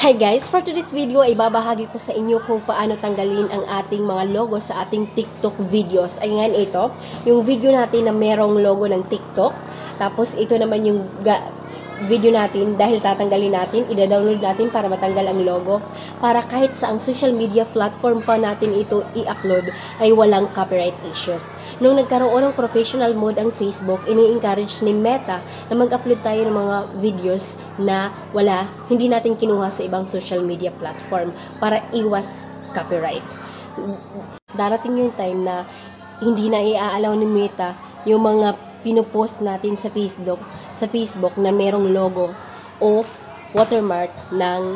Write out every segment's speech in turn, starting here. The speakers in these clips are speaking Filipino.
Hi guys, for today's video ay babahagi ko sa inyo kung paano tanggalin ang ating mga logo sa ating TikTok videos. Ayan, ito, yung video natin na merong logo ng TikTok. Tapos ito naman yung video natin dahil tatanggalin natin, ida-download natin para matanggal ang logo. Para kahit sa ang social media platform pa natin ito i-upload ay walang copyright issues. Nung nagkaroon ng professional mode ang Facebook, ini-encourage ni Meta na mag-upload tayo ng mga videos na hindi natin kinuha sa ibang social media platform para iwas copyright. Darating yung time na hindi na i-allow ni Meta yung mga pinupost natin sa Facebook na merong logo o watermark ng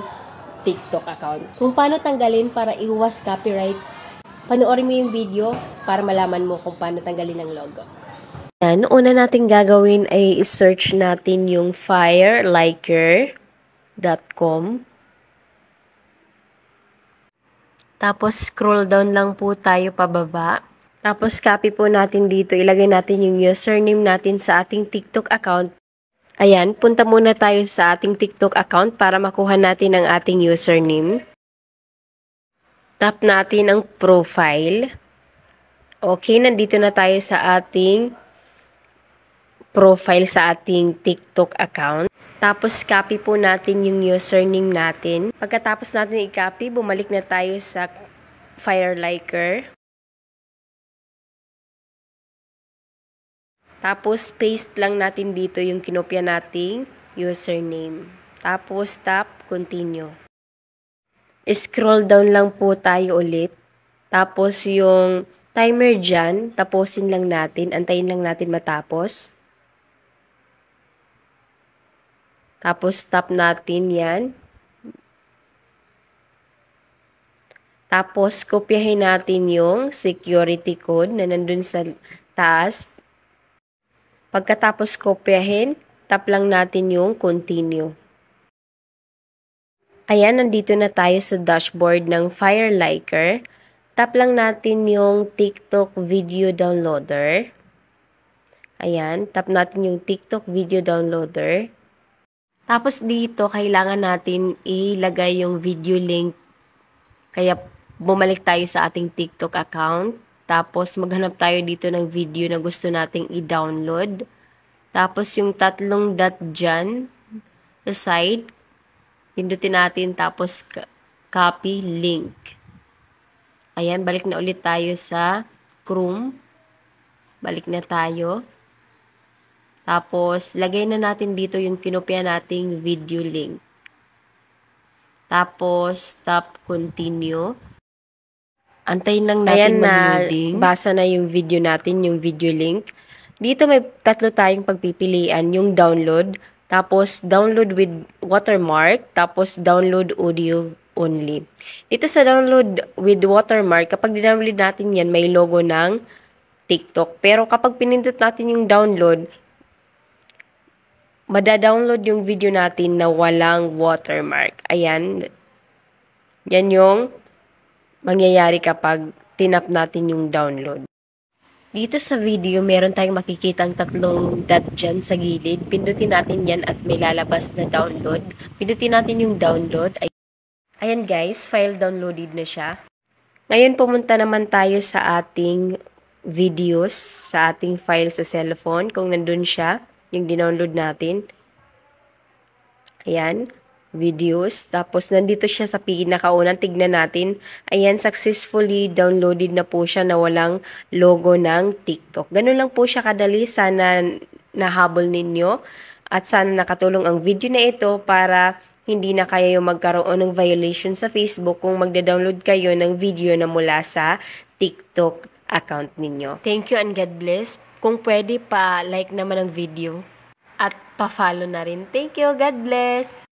TikTok account. Kung paano tanggalin para iwas copyright, panoorin mo yung video para malaman mo kung paano tanggalin ang logo. Yan, una natin gagawin ay i-search natin yung fireliker.com. Tapos scroll down lang po tayo pababa. Tapos copy po natin dito, ilagay natin yung username natin sa ating TikTok account. Ayan, punta muna tayo sa ating TikTok account para makuha natin ang ating username. Tap natin ang profile. Okay, nandito na tayo sa ating profile sa ating TikTok account. Tapos copy po natin yung username natin. Pagkatapos natin i-copy, bumalik na tayo sa fireliker. Tapos, paste lang natin dito yung kinopya nating username. Tapos, tap continue. Scroll down lang po tayo ulit. Tapos, yung timer dyan, tapusin lang natin. Antayin lang natin matapos. Tapos, tap natin yan. Tapos, kopyahin natin yung security code na nandun sa taas. Pagkatapos kopyahin, tap lang natin yung continue. Ayan, nandito na tayo sa dashboard ng fireliker. Tap lang natin yung TikTok video downloader. Ayan, tap natin yung TikTok video downloader. Tapos dito, kailangan natin ilagay yung video link. Kaya bumalik tayo sa ating TikTok account. Tapos, maghanap tayo dito ng video na gusto nating i-download. Tapos, yung tatlong dot dyan, sa side, pindutin natin, tapos copy link. Ayan, balik na ulit tayo sa Chrome. Balik na tayo. Tapos, lagay na natin dito yung kinopya nating video link. Tapos, tap continue. Antayin lang natin mag-loading. Basa na yung video natin, yung video link. Dito may tatlo tayong pagpipilian, yung download, tapos download with watermark, tapos download audio only. Dito sa download with watermark, kapag download natin yan, may logo ng TikTok. Pero kapag pinindot natin yung download, madadownload yung video natin na walang watermark. Ayan. Yan yung mangyayari kapag tinap natin yung download. Dito sa video, meron tayong makikita ang tatlong dot dyan sa gilid. Pindutin natin yan at may lalabas na download. Pindutin natin yung download. Ayan guys, file downloaded na siya. Ngayon pumunta naman tayo sa ating videos, sa ating file sa cellphone. Kung nandun siya, yung dinownload natin. Ayan. Videos. Tapos, nandito siya sa pinakaunang. Tignan natin. Ayan, successfully downloaded na po siya na walang logo ng TikTok. Ganun lang po siya kadali. Sana nahabol ninyo. At sana nakatulong ang video na ito para hindi na kayo magkaroon ng violation sa Facebook kung magda-download kayo ng video na mula sa TikTok account ninyo. Thank you and God bless. Kung pwede pa, like naman ang video. At pa-follow na rin. Thank you. God bless.